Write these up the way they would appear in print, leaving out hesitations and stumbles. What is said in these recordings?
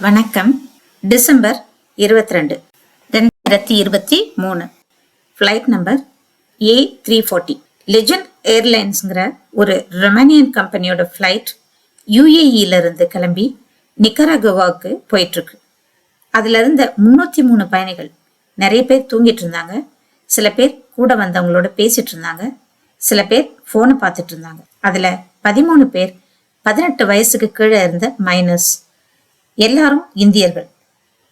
வணக்கம். December 22, 2023. Flight number A340. Legend ஏர்லைன்ஸுங்கிற ஒரு ரொமானியன் கம்பெனியோட ஃப்ளைட் UAEல இருந்து கிளம்பி நிக்கராகுவாவுக்கு போயிட்டு இருக்கு. அதுல இருந்த 303 பயணிகள். நிறைய பேர் தூங்கிட்டு இருந்தாங்க, சில பேர் கூட வந்தவங்களோட பேசிட்டு இருந்தாங்க, சில பேர் போனை பார்த்துட்டு இருந்தாங்க. அதுல 13 பேர் 18 வயசுக்கு கீழே இருந்த மைனர்ஸ். எல்லாரும் இந்தியர்கள்.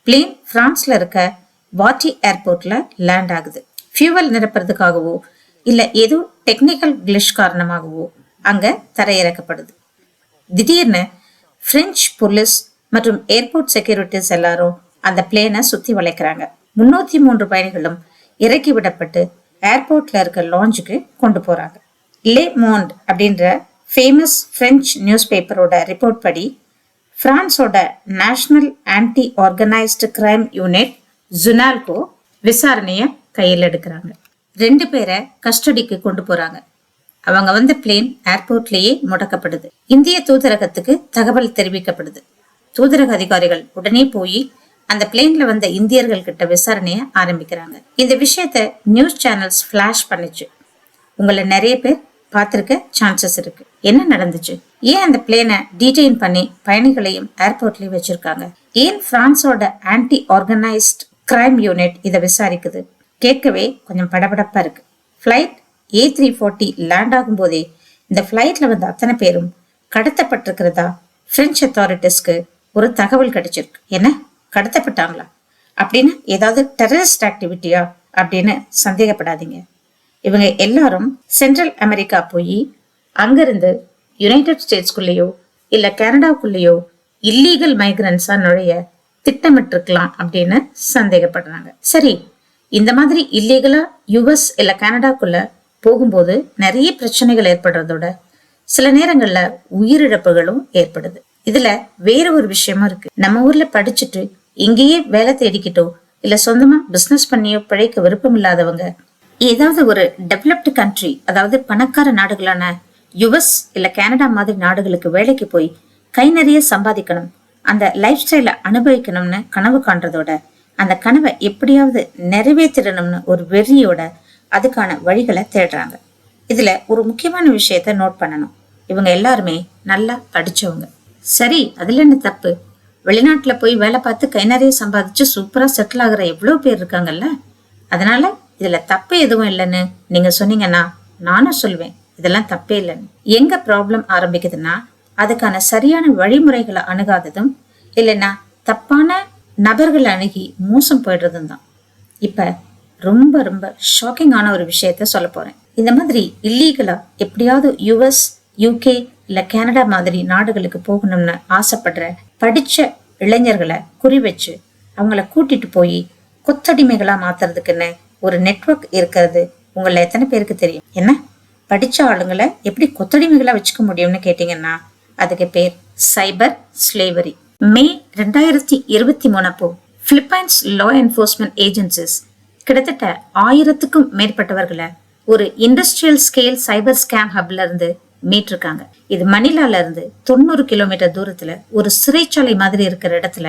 பிளேன் பிரான்ஸ்ல இருக்க வாட்டி ஏர்போர்ட்ல லேண்ட் ஆகுது. ஃபியூவல் நிரப்புறதுக்காகவோ இல்ல ஏதோ டெக்னிக்கல் கிளிஷ் காரணமாகவோ அங்க தரையிறக்கப்படுது. திடீர்னு பிரெஞ்சு போலீஸ் மற்றும் ஏர்போர்ட் செக்யூரிட்டிஸ் எல்லாரும் அந்த பிளேனை சுத்தி வளைக்கிறாங்க. 303 பயணிகளும் இறக்கி விடப்பட்டு ஏர்போர்ட்ல இருக்க லாஞ்சுக்கு கொண்டு போறாங்க. லே மோண்ட் அப்படின்ற ஃபேமஸ் பிரெஞ்சு நியூஸ் பேப்பரோட ரிப்போர்ட் படி பிரான்ஸோட national anti organised crime unit JUNALCO விசாரணைய கையில் எடுக்கிறாங்க. 2 பேரை கஸ்டடிக்கு கொண்டு போறாங்க. அவங்க வந்த பிளேன் ஏர்போர்ட்லயே முடக்கப்படுது. இந்திய தூதரகத்துக்கு தகவல் தெரிவிக்கப்படுது. தூதரக அதிகாரிகள் உடனே போய் அந்த பிளேன்ல வந்த இந்தியர்கள் கிட்ட விசாரணைய ஆரம்பிக்கிறாங்க. இந்த விஷயத்த நியூஸ் சேனல்ஸ் பிளாஷ் பண்ணுச்சு. உங்களை நிறைய பேர் பார்த்திருக்க சான்சஸ் இருக்கு. என்ன நடந்துச்சு? ஏன் அந்த பிளேனை டீடைன் பண்ணி பயணிகளையும் ஏர்போர்ட்லயே வச்சிருக்காங்க? ஏன் பிரான்ஸோட ஆன்டி ஆர்கனைஸ்ட் கிரைம் யூனிட் இதை விசாரிக்குது? கேட்கவே கொஞ்சம் படபடப்பா இருக்கு. ஃபிளைட் A340 லேண்ட் ஆகும் போதே இந்த ஃபிளைட்ல வந்த அத்தனை பேரும் கடத்தப்பட்டிருக்கிறதா பிரெஞ்சு அத்தாரிட்டிஸ்க்கு ஒரு தகவல் கிடைச்சிருக்கு. என்ன, கடத்தப்பட்டாங்களா? அப்படின்னு ஏதாவது டெரரிஸ்ட் ஆக்டிவிட்டியா அப்படின்னு சந்தேகப்படாதீங்க. இவங்க எல்லாரும் சென்ட்ரல் அமெரிக்கா போய் அங்கிருந்து யுனைடெட் ஸ்டேட்ஸ்குள்ளேயோ இல்ல கனடாவுக்குள்ளேயோ இல்லீகல் மைக்ரன்ஸா நுழைய திட்டமிட்டிருக்கலாம் அப்படின்னு சந்தேகப்படுறாங்க. சரி, இந்த மாதிரி இல்லீகலா US இல்ல கனடாக்குள்ள போகும்போது நிறைய பிரச்சனைகள் ஏற்படுறதோட சில நேரங்கள்ல உயிரிழப்புகளும் ஏற்படுது. இதுல வேற ஒரு விஷயமும் இருக்கு. நம்ம ஊர்ல படிச்சுட்டு இங்கேயே வேலை தேடிக்கிட்டோ இல்ல சொந்தமா பிசினஸ் பண்ணியோ பிழைக்க விருப்பம் இல்லாதவங்க ஏதாவது ஒரு டெவலப்டு கண்ட்ரி, அதாவது பணக்கார நாடுகளான US இல்ல கனடா மாதிரி நாடுகளுக்கு வேலைக்கு போய் கை நிறைய சம்பாதிக்கணும், அந்த லைஃப் ஸ்டைல அனுபவிக்கணும்னு கனவு காண்றதோட அந்த கனவை எப்படியாவது நிறைவேற்றிடணும்னு ஒரு வெறியோட அதுக்கான வழிகளை தேடுறாங்க. இதுல ஒரு முக்கியமான விஷயத்த நோட் பண்ணணும். இவங்க எல்லாருமே நல்லா படிச்சவங்க. சரி, அதுல என்ன தப்பு? வெளிநாட்டுல போய் வேலை பார்த்து கை நிறைய சம்பாதிச்சு சூப்பரா செட்டில் ஆகுற எவ்வளவு பேர் இருக்காங்கல்ல. அதனால இதுல தப்பு எதுவும் இல்லைன்னு நீங்க சொன்னீங்கன்னா நானும் சொல்லுவேன் இதெல்லாம் தப்பே இல்லைன்னு. எங்க ப்ராப்ளம் ஆரம்பிக்குதுன்னா அதுக்கான சரியான வழிமுறைகளை அணுகாததும் இல்லைன்னா தப்பான நபர்களை அணுகி மோசம் போயிடுறதும் தான். இப்ப ரொம்ப ரொம்ப ஷாக்கிங்கான ஒரு விஷயத்த சொல்ல போறேன். இந்த மாதிரி இல்லீகலா எப்படியாவது US, UK இல்ல கனடா மாதிரி நாடுகளுக்கு போகணும்னு ஆசைப்படுற படிச்ச இளைஞர்களை குறி வச்சு அவங்கள கூட்டிட்டு போய் கொத்தடிமைகளா மாத்துறதுக்குன்னு ஒரு நெட்வொர்க் இருக்கிறது உங்களை எத்தனை பேருக்கு தெரியும்? என்ன, படிச்ச ஆளுங்களை எப்படி கொத்தடிமைகளா வச்சுக்க முடியும்னு கேட்டீங்கன்னா அதுக்கு பேர் சைபர் ஸ்லேவரி. மே 2023 அப்போ பிலிப்பைன்ஸ் லா என்ஃபோர்ஸ்மெண்ட் ஏஜென்சிஸ் கிட்டத்தட்ட 1000க்கும் மேற்பட்டவர்களை ஒரு இண்டஸ்ட்ரியல் ஸ்கேல் சைபர் ஸ்கேம் ஹப்ல இருந்து மீட்டிருக்காங்க. இது மணிலால இருந்து 90 கிலோமீட்டர் தூரத்துல ஒரு சிறைச்சாலை மாதிரி இருக்கிற இடத்துல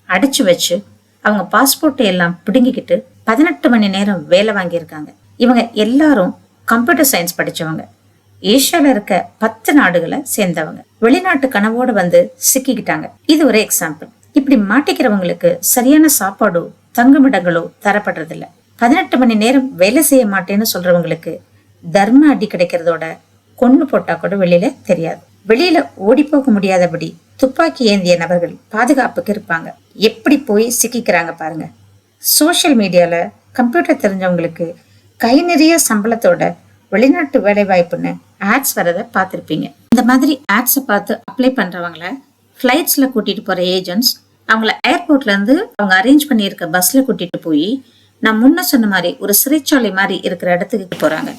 அடைச்சு வச்சு அவங்க பாஸ்போர்ட்டை எல்லாம் பிடுங்கிக்கிட்டு 18 மணி நேரம் வேலை வாங்கியிருக்காங்க. இவங்க எல்லாரும் கம்ப்யூட்டர் சயின்ஸ் படிச்சவங்க. ஏஷியால இருக்க 10 நாடுகளை சேர்ந்தவங்க. வெளிநாட்டு கனவோட வந்து சிக்கிக்கிட்டாங்க. இது ஒரு எக்ஸாம்பிள். இப்படி மாட்டிக்கிறவங்களுக்கு சரியான சாப்பாடோ தங்குமிடங்களோ தரப்படுறது இல்ல. 18 மணி நேரம் வேலை செய்ய மாட்டேன்னு சொல்றவங்களுக்கு தர்ம அடி கிடைக்கிறதோட கொன்னு போட்டா கூட வெளியில தெரியாது. வெளியில ஓடி போக முடியாதபடி துப்பாக்கி ஏந்திய நபர்கள் பாதுகாப்புக்கு இருப்பாங்க. எப்படி போய் சிக்கிக்கிறாங்க பாருங்க. சோசியல் மீடியால கம்ப்யூட்டர் தெரிஞ்சவங்களுக்கு கை நிறைய சம்பளத்தோட வெளிநாட்டு வேலை வாய்ப்புன்னு ஆட்ஸ் வரத பார்த்திருப்பீங்க. இந்த மாதிரி ஆட்ஸை பார்த்து அப்ளை பண்றவங்கள ஃபிளைட்ஸ்ல கூட்டிட்டு போற ஏஜென்ட்ஸ் அவங்கள ஏர்போர்ட்ல இருந்து அவங்க அரேஞ்ச் பண்ணியிருக்க பஸ்ல கூட்டிட்டு போய் நான் முன்ன சொன்ன மாதிரி ஒரு சிறைச்சாலை மாதிரி இருக்கிற இடத்துக்கு போறாங்க.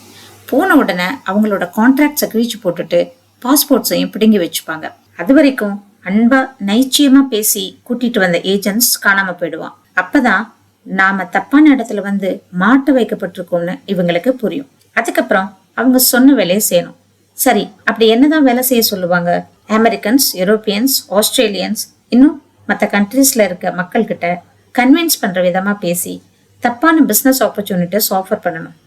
போன உடனே அவங்களோட கான்ட்ராக்ட்ஸை கிழிச்சு போட்டுட்டு பாஸ்போர்ட்ஸையும் பிடுங்கி வச்சுப்பாங்க. அது வரைக்கும் அன்பா நைச்சியமா பேசி கூட்டிட்டு வந்த ஏஜென்ட்ஸ் காணாம போயிடுவான். அப்பதான் நாம தப்பான இடத்துல வந்து மாட்ட வைக்கப்பட்டிருக்கோம்னு இவங்களுக்கு புரியும். அதுக்கப்புறம் அவங்க சொன்ன வேலையை செய்யணும். சரி, அப்படி என்னதான் வேலை செய்ய சொல்லுவாங்க? அமெரிக்கன்ஸ், யூரோப்பியன்ஸ், ஆஸ்திரேலியன்ஸ், இன்னும் மற்ற கண்ட்ரீஸ்ல இருக்க மக்கள்கிட்ட கன்வின்ஸ் பண்ற விதமா பேசி தப்பான பிசினஸ் ஆப்பர்ச்சுனிட்டிஸ் ஆஃபர் பண்ணணும்.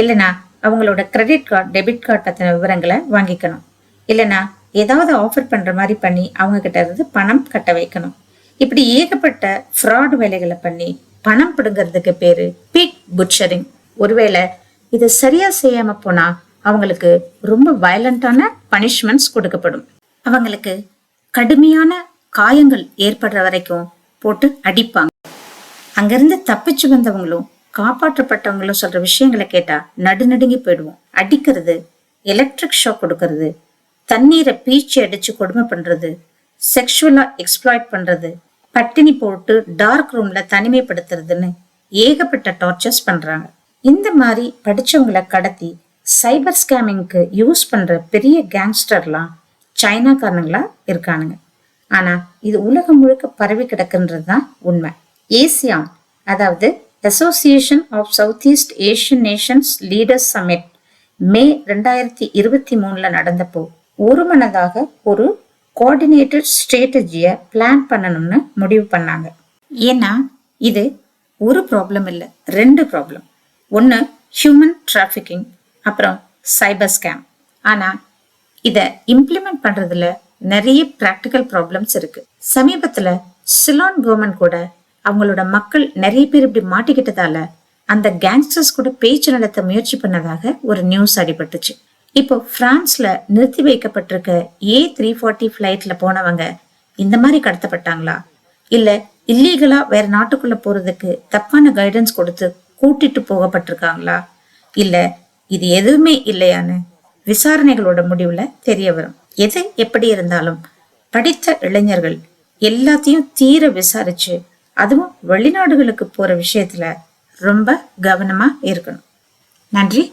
இல்லைனா அவங்களோட கிரெடிட் கார்டு, டெபிட் கார்டு பத்தின விவரங்களை வாங்கிக்கணும். இல்லைனா ஏதாவது ஆஃபர் பண்ற மாதிரி பண்ணி அவங்க கிட்ட இருந்து பணம் கட்ட வைக்கணும். இப்படி ஏகப்பட்ட ஃப்ராட் வேலைகளை பண்ணி பணம் பிடுங்கிறதுக்கு பேரு பிக் புட்சரிங். ஒருவேளை இதை சரியா செய்யாம போனா அவங்களுக்கு ரொம்ப வயலண்டான பனிஷ்மெண்ட்ஸ் கொடுக்கப்படும். அவங்களுக்கு கடுமையான காயங்கள் ஏற்படுற வரைக்கும் போட்டு அடிப்பாங்க. அங்கிருந்து தப்பிச்சு வந்தவங்களும் காப்பாற்றப்பட்டவங்களும் சொல்ற விஷயங்களை கேட்டா நடுநடுங்கி போயிடுவோம். அடிக்கிறது, எலக்ட்ரிக் ஷாக் கொடுக்கறது, தண்ணீரை பீச்சி அடிச்சு கொடுமை பண்றது, செக்ஷுவலா எக்ஸ்ப்ளாய்ட் பண்றது, பட்டினி போட்டு டார்க் ரூம்ல தனிமைப்படுத்துறதுன்னு ஏகப்பட்ட டார்ச்சர்ஸ் பண்றாங்க. இந்த மாதிரி படிச்சவங்களை கடத்தி சைபர் ஸ்கேமிங்க்கு யூஸ் பண்ற பெரிய கேங்ஸ்டர்லாம் சைனாக்காரனுங்களா இருக்கானுங்க. ஆனா இது உலகம் முழுக்க பரவி கிடக்குன்றதுதான் உண்மை. ஏசியான், அதாவது association of South East Asian nations leaders summit May 2023 நடந்தப்போ ஒரு மனதாக ஒரு கோஆர்டினேட்டட் ஸ்ட்ராட்டஜியை பிளான் பண்ணணும்னு முடிவு பண்ணாங்க. ஏன்னா இது ஒரு ப்ராப்ளம் இல்லை, 2 ப்ராப்ளம். ஒன்று ஹியூமன் டிராஃபிக்கிங், அப்புறம் சைபர் ஸ்கேம். ஆனா இதை இம்ப்ளிமெண்ட் பண்றதுல நிறைய பிராக்டிக்கல் ப்ராப்ளம்ஸ் இருக்கு. சமீபத்துல சிலான் கவர்மெண்ட் கூட அவங்களோட மக்கள் நிறைய பேர் இப்படி மாட்டிக்கிட்டதால அந்த கேங்ஸ்டர்ஸ் கூட பேச்சு நடத்த முயற்சி பண்ணதாக ஒரு நியூஸ் அடிபட்டுச்சு. இப்போ பிரான்ஸ்ல நிறுத்தி வைக்கப்பட்டிருக்க A340 ஃபிளைட்ல போனவங்க இந்த மாதிரி கடத்தப்பட்டாங்களா, இல்ல இல்லீகலா வேற நாட்டுக்குள்ள போறதுக்கு தப்பான கைடன்ஸ் கொடுத்து கூட்டிட்டு போகப்பட்டிருக்காங்களா, இல்ல இது எதுவுமே இல்லையான்னு விசாரணைகளோட முடிவுல தெரிய வரும். எது எப்படி இருந்தாலும் படித்த இளைஞர்கள் எல்லாத்தையும் தீர விசாரிச்சு, அதுவும் வெளிநாடுகளுக்கு போற விஷயத்துல ரொம்ப கவனமா இருக்கணும். நன்றி.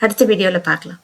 அடுத்த வீடியோல பார்க்கலாம்.